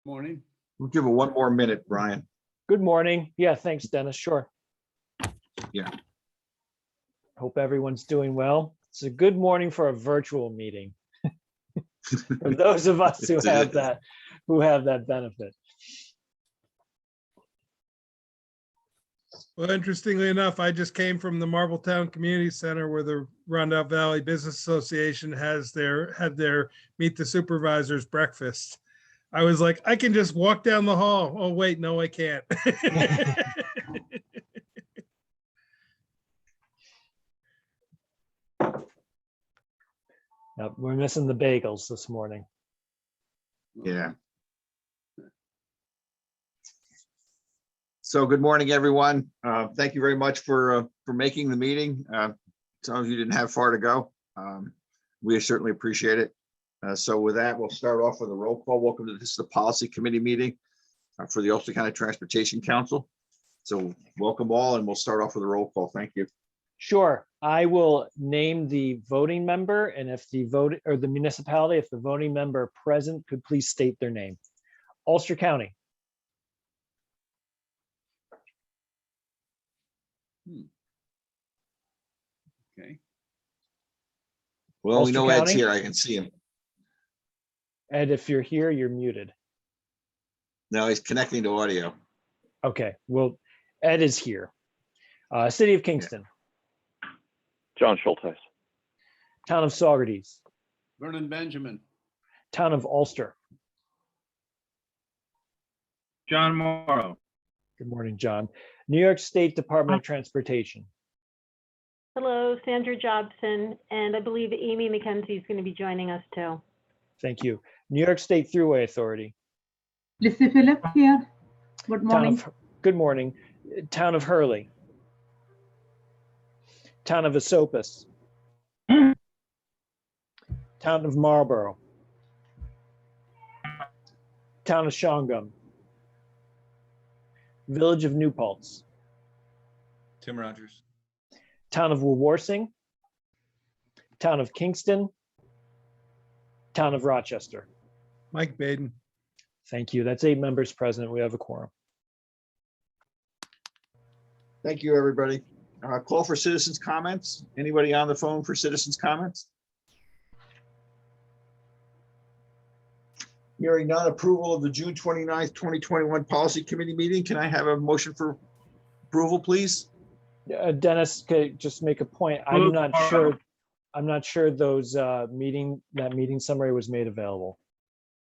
Morning. We'll give it one more minute, Brian. Good morning. Yeah, thanks, Dennis. Sure. Yeah. Hope everyone's doing well. It's a good morning for a virtual meeting. For those of us who have that benefit. Well, interestingly enough, I just came from the Marbletown Community Center where the Rondout Valley Business Association had their Meet the Supervisors breakfast. I was like, I can just walk down the hall. Oh, wait, no, I can't. Yep, we're missing the bagels this morning. Yeah. So good morning, everyone. Thank you very much for making the meeting. Some of you didn't have far to go. We certainly appreciate it. So with that, we'll start off with a roll call. Welcome to the Policy Committee meeting for the Ulster County Transportation Council. So welcome all, and we'll start off with a roll call. Thank you. Sure, I will name the voting member, and if the vote or the municipality, if the voting member present could please state their name. Ulster County. Okay. Well, we Ulster know Ed's County? here. I can see him. Ed, if you're here, you're muted. No, he's connecting to audio. Okay, well, Ed is here. City of Kingston. John Schulteis. Town of Saugerties. Vernon Benjamin. Town of Ulster. John Morrow. Good morning, John. New York State Department of Transportation. Hello, Sandra Jobson, and I believe Amy McKenzie is going to be joining us too. Thank you. New York State Thruway Authority. Lizzie Phillips here. Good morning. Good morning. Town of Hurley. Town of Esopus. Town of Marlborough. Town of Shawangum. Village of New Paltz. Tim Rogers. Town of Wawarsing. Town of Kingston. Town of Rochester. Mike Baden. Thank you. That's 8 members present. We have a quorum. Thank you, everybody. Call for citizens' comments. Anybody on the phone for citizens' comments? Hearing none, approval of the June 29th, 2021 Policy Committee meeting. Can I have a motion for approval, please? Dennis, could I just make a point? I'm not sure those that meeting summary was made available.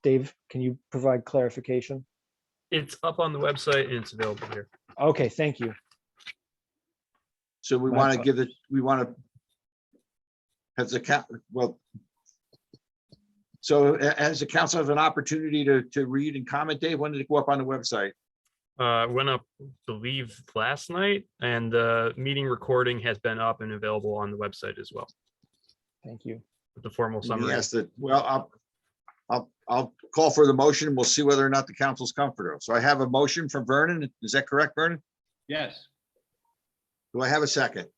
Dave, can you provide clarification? It's up on the website and it's available here. Okay, thank you. So we want to give it, we want to has the as the council has an opportunity to read and comment, Dave, when did it go up on the website? Went up, I believe, last night, and the meeting recording has been up and available on the website as well. Thank you. With the formal summary. Yes, well, I'll call for the motion. We'll see whether or not the council's comfortable. So I have a motion from Vernon. Is that correct, Vernon? Yes. Do I have a second?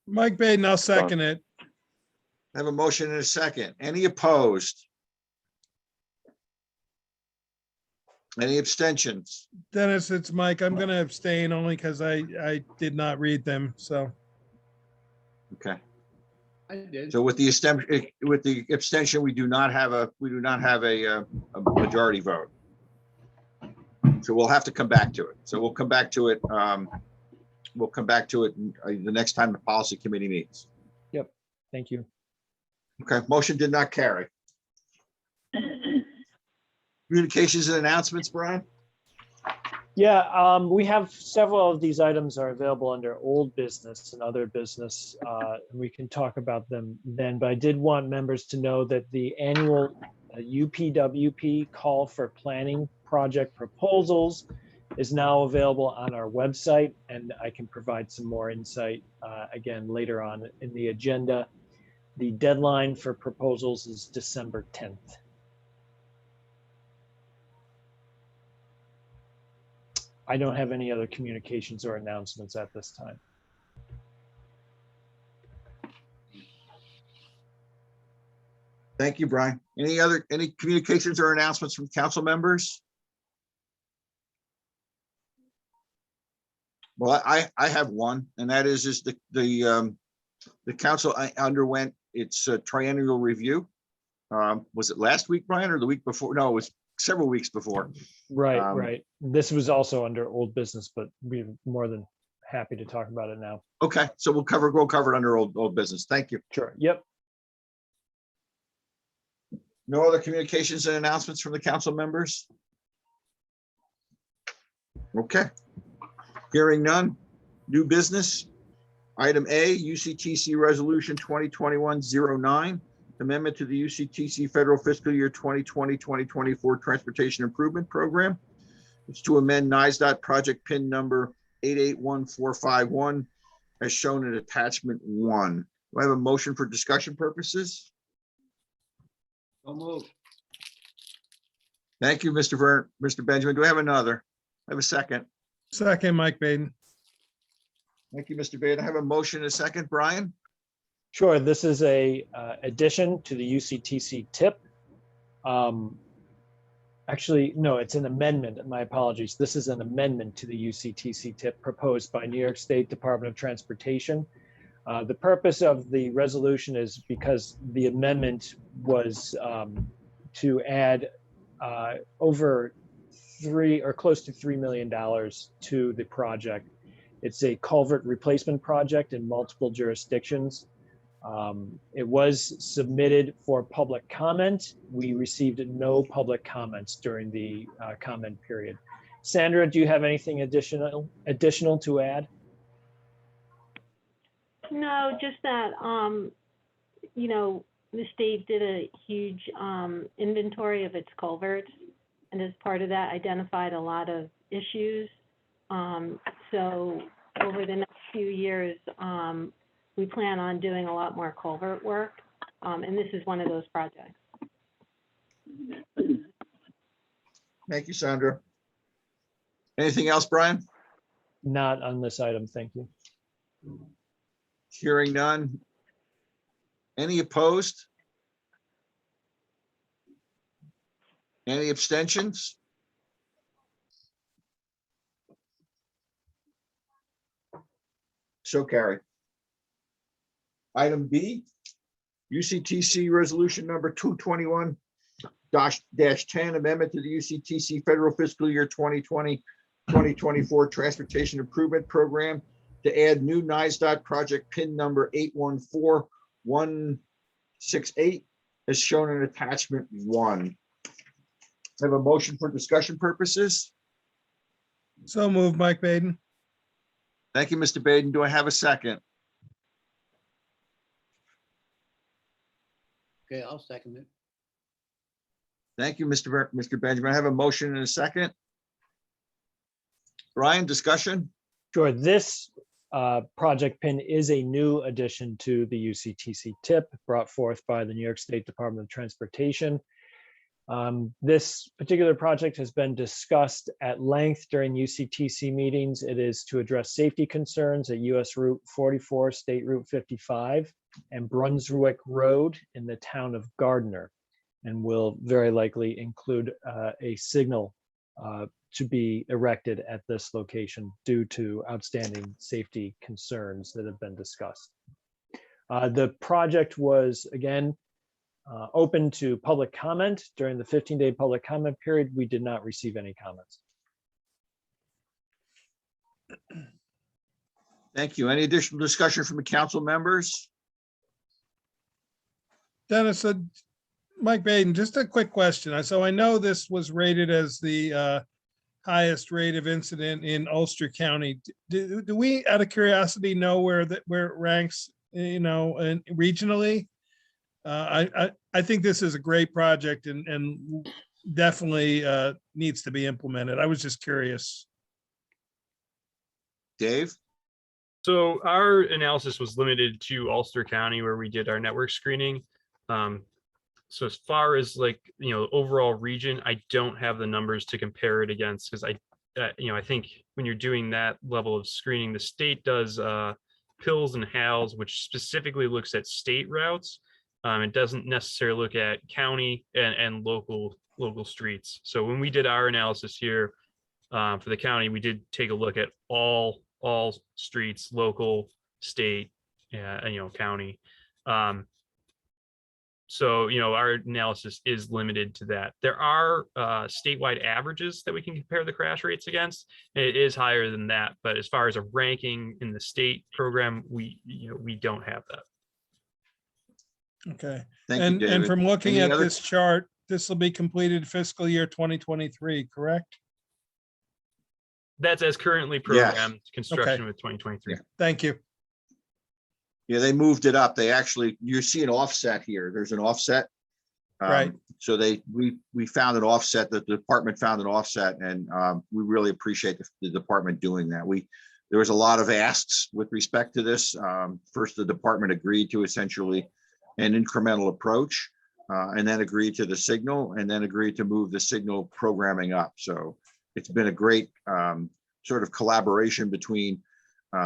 Mike Baden, I'll second it. I have a motion and a second. Any opposed? Any abstentions? Dennis, it's Mike. I'm going to abstain only because I did not read them. So Okay. I did. So with the abstention, we do not have a majority vote. So we'll have to come back to it. So we'll come back to it. We'll come back to it the next time the policy committee meets. Yep. Thank you. Okay, motion did not carry. Communications and announcements, Brian? Yeah, we have several of these items are available under old business and other business. We can talk about them then, but I did want members to know that the annual UPWP call for planning project proposals is now available on our website, and I can provide some more insight again later on in the agenda. The deadline for proposals is December 10th. I don't have any other communications or announcements at this time. Thank you, Brian. Any communications or announcements from council members? Well, I have one, and that is the council underwent its triennial review. Was it last week, Brian, or the week before? No, it was several weeks before. Right, Um, right. This was also under old business, but we're more than happy to talk about it now. Okay, so we'll cover it under old business. Thank you. Sure. Yep. No other communications and announcements from the council members? Okay. Hearing none. New business. Item A, UCTC Resolution 2021-09, amendment to the UCTC Federal Fiscal Year 2020-2024 Transportation Improvement Program. It's to amend NISDOT project PIN number 881451 as shown in attachment 1. Do I have a motion for discussion purposes? So moved. Thank you, Mr. Benjamin. Do I have another? I have a second. Second, Mike Baden. Thank you, Mr. Baden. I have a motion and a second. Brian? Sure. This is a addition to the UCTC tip. Actually, no, it's an amendment. My apologies. This is an amendment to the UCTC tip proposed by New York State Department of Transportation. The purpose of the resolution is because the amendment was to add over close to $3 million to the project. It's a culvert replacement project in multiple jurisdictions. It was submitted for public comment. We received no public comments during the comment period. Sandra, do you have anything additional to add? No, just that, you know, the state did a huge inventory of its culverts, and as part of that identified a lot of issues. So over the next few years, we plan on doing a lot more culvert work, and this is one of those projects. Thank you, Sandra. Anything else, Brian? Not on this item, thank you. Hearing none. Any opposed? Any abstentions? So carried. Item B, UCTC Resolution number 221-10, amendment to the UCTC Federal Fiscal Year 2020-2024 Transportation Improvement Program to add new NISDOT project PIN number 814168 as shown in attachment 1. I have a motion for discussion purposes. So moved, Mike Baden. Thank you, Mr. Baden. Do I have a second? Okay, I'll second it. Thank you, Mr. Benjamin. I have a motion and a second. Brian, discussion? Sure. This project PIN is a new addition to the UCTC tip brought forth by the New York State Department of Transportation. This particular project has been discussed at length during UCTC meetings. It is to address safety concerns at US Route 44, State Route 55, and Brunswick Road in the town of Gardner, and will very likely include a signal to be erected at this location due to outstanding safety concerns that have been discussed. The project was, again, open to public comment during the 15-day public comment period. We did not receive any comments. Thank you. Any additional discussion from the council members? Dennis, Mike Baden, just a quick question. So I know this was rated as the highest rate of incident in Ulster County. Do we, out of curiosity, know where it ranks, you know, and regionally? I think this is a great project and definitely needs to be implemented. I was just curious. Dave? So our analysis was limited to Ulster County where we did our network screening. So as far as like, you know, overall region, I don't have the numbers to compare it against because I think when you're doing that level of screening, the state does pills and HALs, which specifically looks at state routes. It doesn't necessarily look at county and local streets. So when we did our analysis here for the county, we did take a look at all all streets, local, state, county. So, our analysis is limited to that. There are statewide averages that we can compare the crash rates against. It is higher than that, but as far as a ranking in the state program, we don't have that. Okay. Thank you, And David. from looking Any at other- this chart, this will be completed fiscal year 2023, correct? That's as currently Yes. programmed, construction with 2023. Thank you. Yeah, they moved it up. They actually, you see an offset here. There's an offset. Right. So we found an offset, that the department found an offset, and we really appreciate the department doing that. There was a lot of asks with respect to this. First, the department agreed to essentially an incremental approach, and then agreed to the signal, and then agreed to move the signal programming up. So it's been a great sort of collaboration between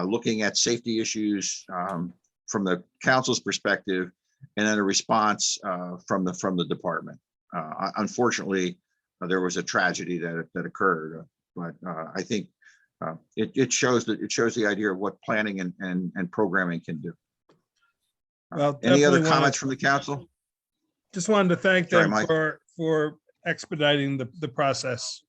looking at safety issues from the council's perspective, and then a response from the department. Unfortunately, there was a tragedy that occurred, but I think it shows the idea of what planning and programming can do. Well, Any other definitely comments from the council? Just wanted to thank Sorry, them Mike. for expediting the process.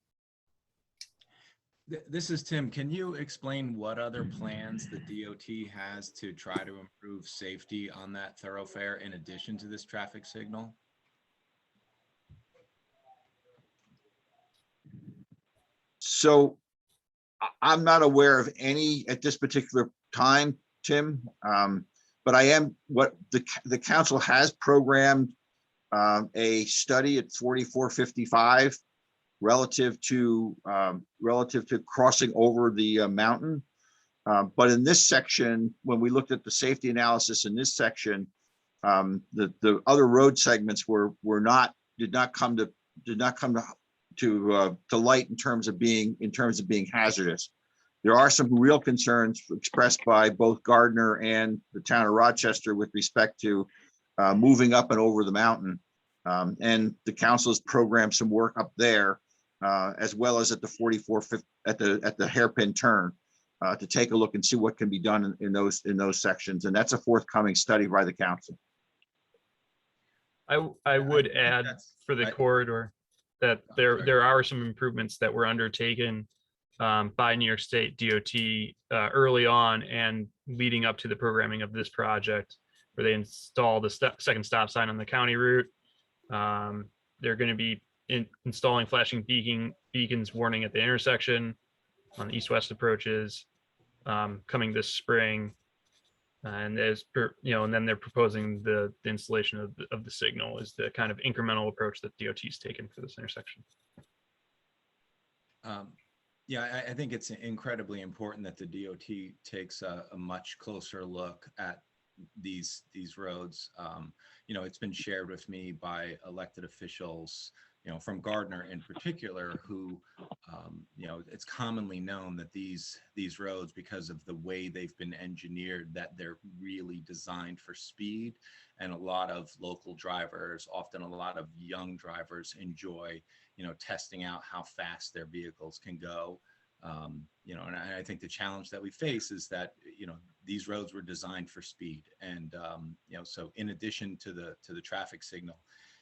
This is Tim. Can you explain what other plans the DOT has to try to improve safety on that thoroughfare in addition to this traffic signal? So I'm not aware of any at this particular time, Tim. But I am, what the council has programmed a study at 4455 relative to crossing over the mountain. But in this section, when we looked at the safety analysis in this section, the other road segments did not come to light in terms of being hazardous. There are some real concerns expressed by both Gardner and the town of Rochester with respect to moving up and over the mountain. And the council has programmed some work up there, as well as at the 44th at the hairpin turn, to take a look and see what can be done in those sections. And that's a forthcoming study by the council. I would add for the corridor that there are some improvements that were undertaken by New York State DOT early on and leading up to the programming of this project, where they installed the second stop sign on the county route. They're going to be installing flashing beacons warning at the intersection on the east-west approaches coming this spring. And and then they're proposing the installation of the signal is the kind of incremental approach that DOT's taken for this intersection. Yeah, I think it's incredibly important that the DOT takes a much closer look at these roads. It's been shared with me by elected officials, from Gardner in particular, who, it's commonly known that these roads, because of the way they've been engineered, that they're really designed for speed. And a lot of local drivers, often a lot of young drivers, enjoy, testing out how fast their vehicles can go. And I think the challenge that we face is that, these roads were designed for speed. And, so in addition to the traffic signal,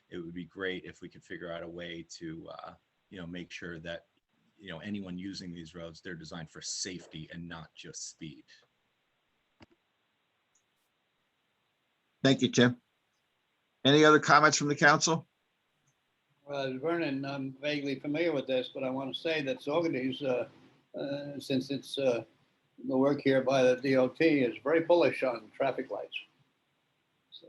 it would be great if we could figure out a way to, make sure that, anyone using these roads, they're designed for safety and not just speed. Thank you, Tim. Any other comments from the council? Vernon, I'm vaguely familiar with this, but I want to say that Saugerties, since it's the work here by the DOT, is very bullish on traffic lights. So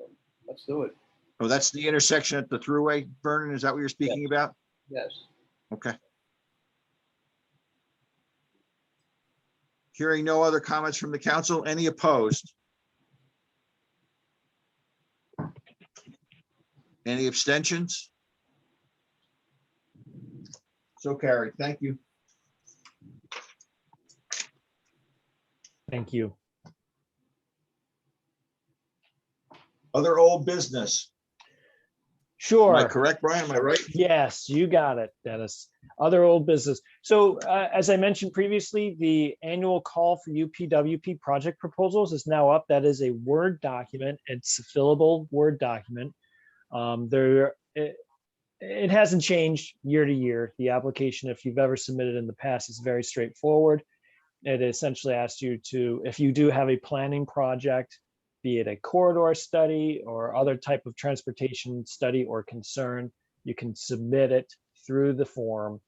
let's do it. Oh, that's the intersection at the thruway, Vernon? Is that what you're speaking about? Yes. Okay. Hearing no other comments from the council, any opposed? Any abstentions? So carried. Thank you. Thank you. Other old business. Sure. correct, Brian? Am I right? Yes, you got it, Dennis. Other old business. So as I mentioned previously, the annual call for UPWP project proposals is now up. That is a Word document. It's a fillable Word document. It hasn't changed year to year. The application, if you've ever submitted in the past, is very straightforward. It essentially asks you to, if you do have a planning project, be it a corridor study or other type of transportation study or concern, you can submit it through the form.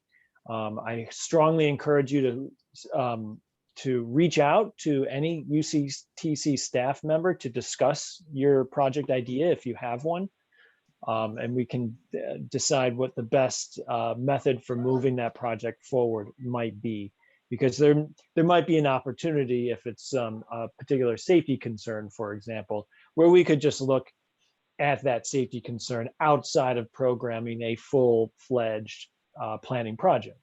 I strongly encourage you to reach out to any UCTC staff member to discuss your project idea if you have one. And we can decide what the best method for moving that project forward might be. Because there might be an opportunity if it's a particular safety concern, for example, where we could just look at that safety concern outside of programming a full-fledged planning project.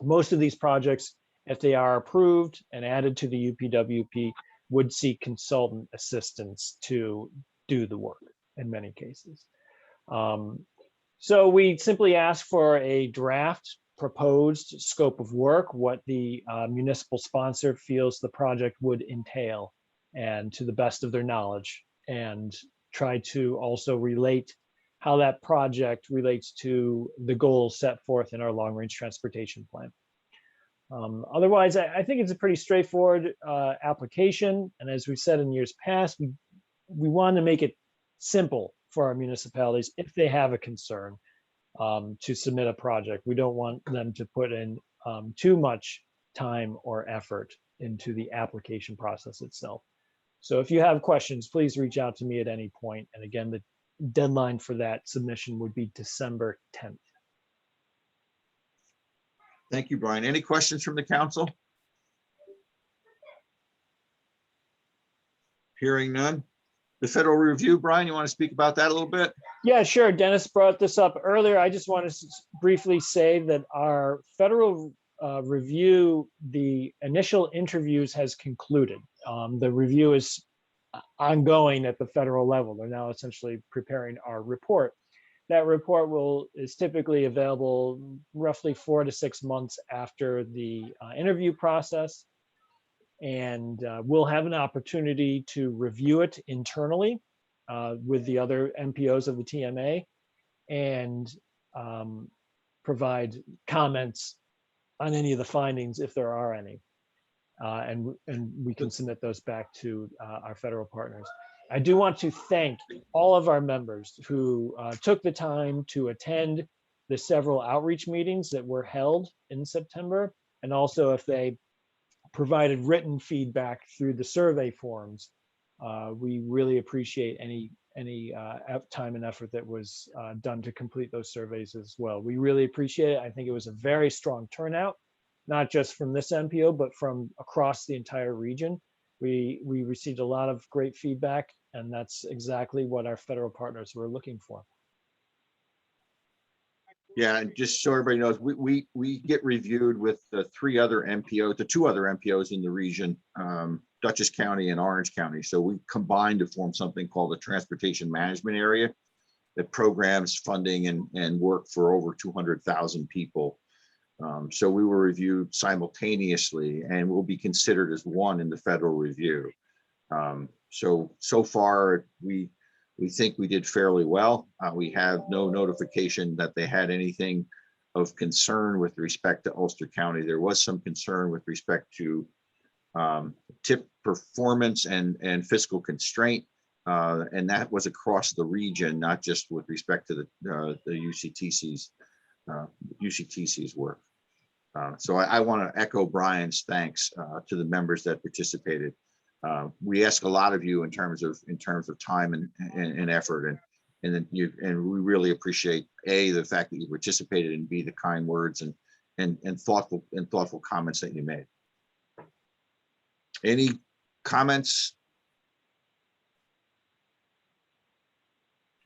Most of these projects, if they are approved and added to the UPWP, would seek consultant assistance to do the work in many cases. So we simply ask for a draft proposed scope of work, what the municipal sponsor feels the project would entail, and to the best of their knowledge, and try to also relate how that project relates to the goals set forth in our long-range transportation plan. Otherwise, I think it's a pretty straightforward application. And as we've said in years past, we want to make it simple for our municipalities if they have a concern to submit a project. We don't want them to put in too much time or effort into the application process itself. So if you have questions, please reach out to me at any point. And again, the deadline for that submission would be December 10th. Thank you, Brian. Any questions from the council? Hearing none. The federal review, Brian, you want to speak about that a little bit? Yeah, sure. Dennis brought this up earlier. I just want to briefly say that our federal review, the initial interviews has concluded. The review is ongoing at the federal level. They're now essentially preparing our report. That report is typically available roughly 4 to 6 months after the interview process. And we'll have an opportunity to review it internally with the other MPOs of the TMA and provide comments on any of the findings if there are any. And we can submit those back to our federal partners. I do want to thank all of our members who took the time to attend the several outreach meetings that were held in September, and also if they provided written feedback through the survey forms. We really appreciate any time and effort that was done to complete those surveys as well. We really appreciate it. I think it was a very strong turnout, not just from this MPO, but from across the entire region. We received a lot of great feedback, and that's exactly what our federal partners were looking for. Yeah, and just so everybody knows, we get reviewed with the two other MPOs in the region, Dutchess County and Orange County. So we combined to form something called the Transportation Management Area that programs funding and work for over 200,000 people. So we were reviewed simultaneously and will be considered as one in the federal review. So far, we think we did fairly well. We have no notification that they had anything of concern with respect to Ulster County. There was some concern with respect to tip performance and fiscal constraint, and that was across the region, not just with respect to the UCTC's work. So I want to echo Brian's thanks to the members that participated. We ask a lot of you in terms of time and effort, and we really appreciate the fact that you participated, and the kind words and thoughtful comments that you made. Any comments?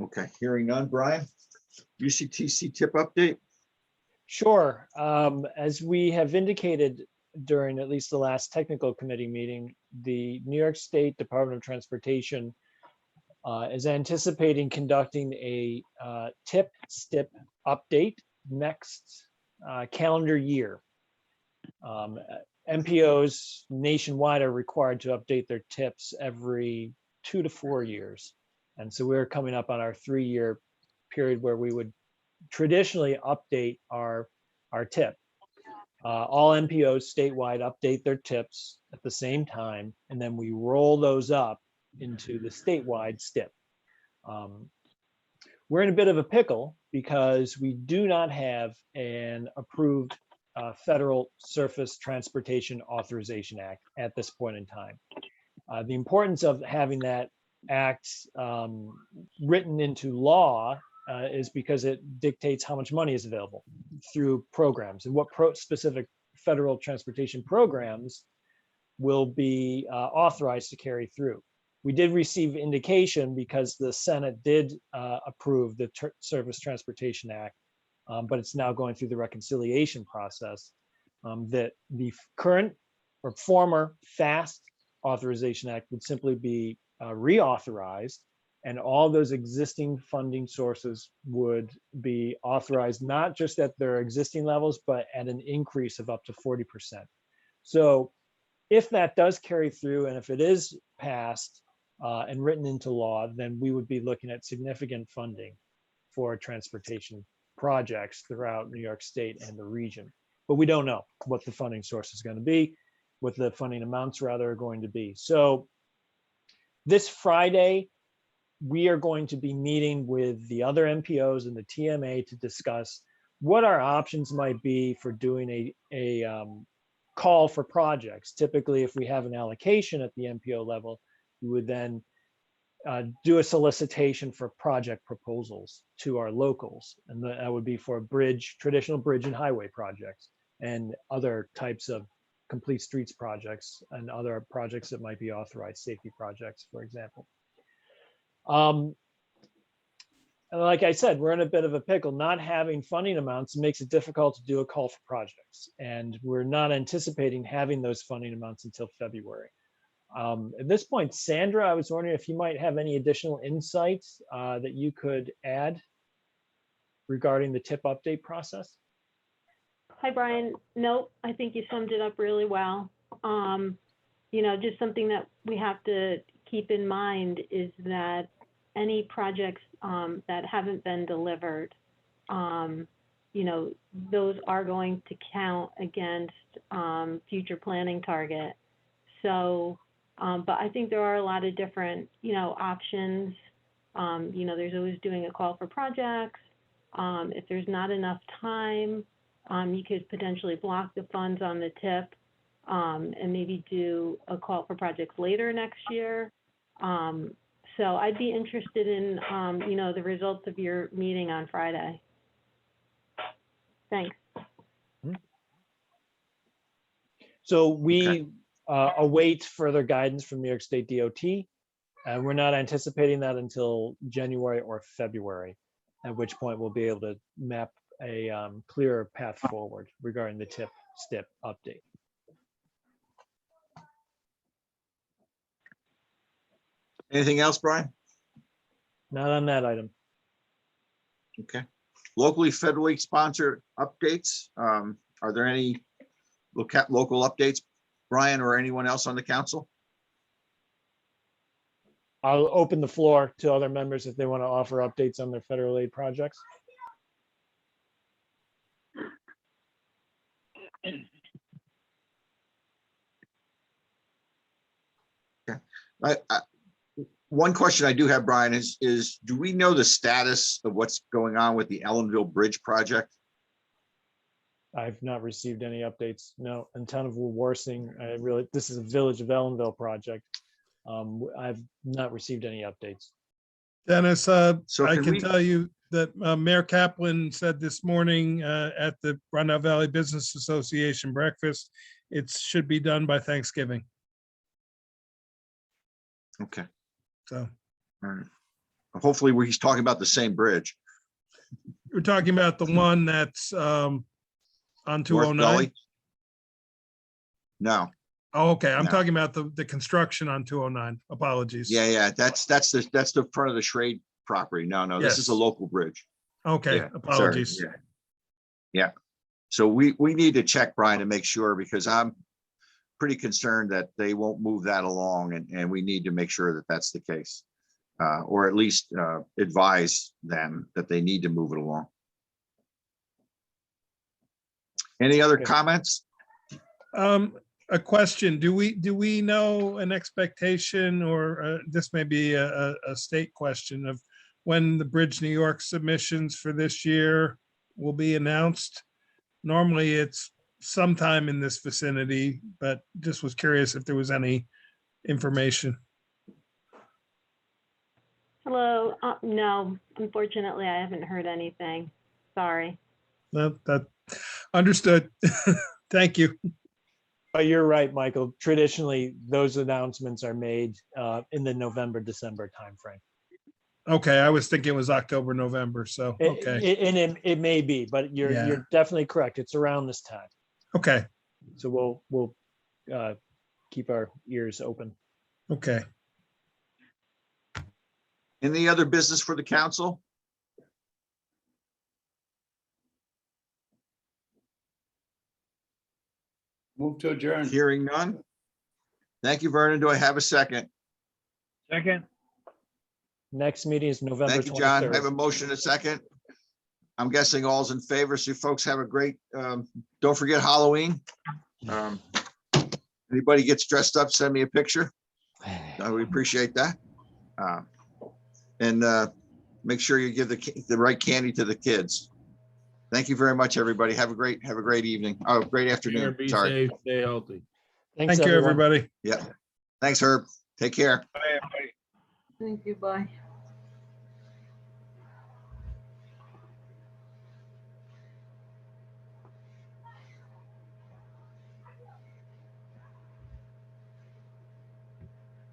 Okay, hearing none. Brian, UCTC tip update. Sure. As we have indicated during at least the last technical committee meeting, the New York State Department of Transportation is anticipating conducting a tip STIP update next calendar year. MPOs nationwide are required to update their tips every 2 to 4 years. And so we're coming up on our 3-year period where we would traditionally update our tip. All MPOs statewide update their tips at the same time, and then we roll those up into the statewide STIP. We're in a bit of a pickle because we do not have an approved Federal Surface Transportation Authorization Act at this point in time. The importance of having that act written into law is because it dictates how much money is available through programs and what specific federal transportation programs will be authorized to carry through. We did receive indication because the Senate did approve the Surface Transportation Act, but it's now going through the reconciliation process, that the current or former FAST Authorization Act would simply be reauthorized, and all those existing funding sources would be authorized not just at their existing levels, but at an increase of up to 40%. So if that does carry through, and if it is passed and written into law, then we would be looking at significant funding for transportation projects throughout New York State and the region. But we don't know what the funding source is going to be, what the funding amounts rather are going to be. So this Friday, we are going to be meeting with the other MPOs and the TMA to discuss what our options might be for doing a call for projects. Typically, if we have an allocation at the MPO level, we would then do a solicitation for project proposals to our locals. And that would be for traditional bridge and highway projects and other types of complete streets projects and other projects that might be authorized, safety projects, for example. And like I said, we're in a bit of a pickle. Not having funding amounts makes it difficult to do a call for projects. And we're not anticipating having those funding amounts until February. At this point, Sandra, I was wondering if you might have any additional insights that you could add regarding the TIP update process. Hi, Brian. Nope, I think you summed it up really well. You know, just something that we have to keep in mind is that any projects that haven't been delivered, you know, those are going to count against future planning target. So, but I think there are a lot of different, you know, options. You know, there's always doing a call for projects. If there's not enough time, you could potentially block the funds on the TIP and maybe do a call for projects later next year. So I'd be interested in, you know, the results of your meeting on Friday. Thanks. So we await further guidance from New York State DOT, and we're not anticipating that until January or February, at which point we'll be able to map a clearer path forward regarding the TIP STIP update. Anything else, Brian? Not on that item. Okay. Locally, federally sponsored updates. Are there any local updates, Brian, or anyone else on the council? I'll open the floor to other members if they want to offer updates on their federal aid projects. Okay. One question I do have, Brian, is do we know the status of what's going on with the Ellenville Bridge project? I've not received any updates. No, in town of Warsing, this is a Village of Ellenville project. I've not received any updates. Dennis, So I can can we- tell you that Mayor Kaplan said this morning at the Rondout Valley Business Association breakfast, it should be done by Thanksgiving. Okay. So All right. Hopefully he's talking about the same bridge. we're talking about the one that's on North 209. Gully? No. Oh, okay. I'm No. talking about the construction on 209. Apologies. Yeah, that's the front of the Schrade property. No, this is a Yes. local bridge. Okay, Yeah, sorry, apologies. Yeah. So we need to check, Brian, to make sure, because I'm pretty concerned that they won't move that along, and we need to make sure that that's the case. Or at least advise them that they need to move it along. Any other Good. comments? A question, do we know an expectation, or this may be a state question, of when the Bridge New York submissions for this year will be announced? Normally it's sometime in this vicinity, but just was curious if there was any information. Hello, no, unfortunately, I haven't heard anything. Sorry. That understood. Thank you. But you're right, Michael. Traditionally, those announcements are made in the November, December timeframe. Okay, I was thinking it was October, November, so, okay, And it may be, but you're Yeah. you're definitely correct. It's around this time. okay, So we'll keep our ears open. okay. Any other business for the council? Move to adjourn. Hearing none. Thank you, Vernon. Do I have a second? Second. Next meeting is November Thank you, John. I have a 23rd. motion, a second. I'm guessing all's in favor. So you folks have a great, don't forget Halloween. Anybody gets dressed up, send me a picture. We appreciate that. And make sure you give the right candy to the kids. Thank you very much, everybody. Have a great evening. Oh, great afternoon. Be Sorry. safe, stay healthy. Thanks, Thank you, everyone. everybody. Yeah. Thanks, Herb. Take care. Bye, everybody. Thank you, bye.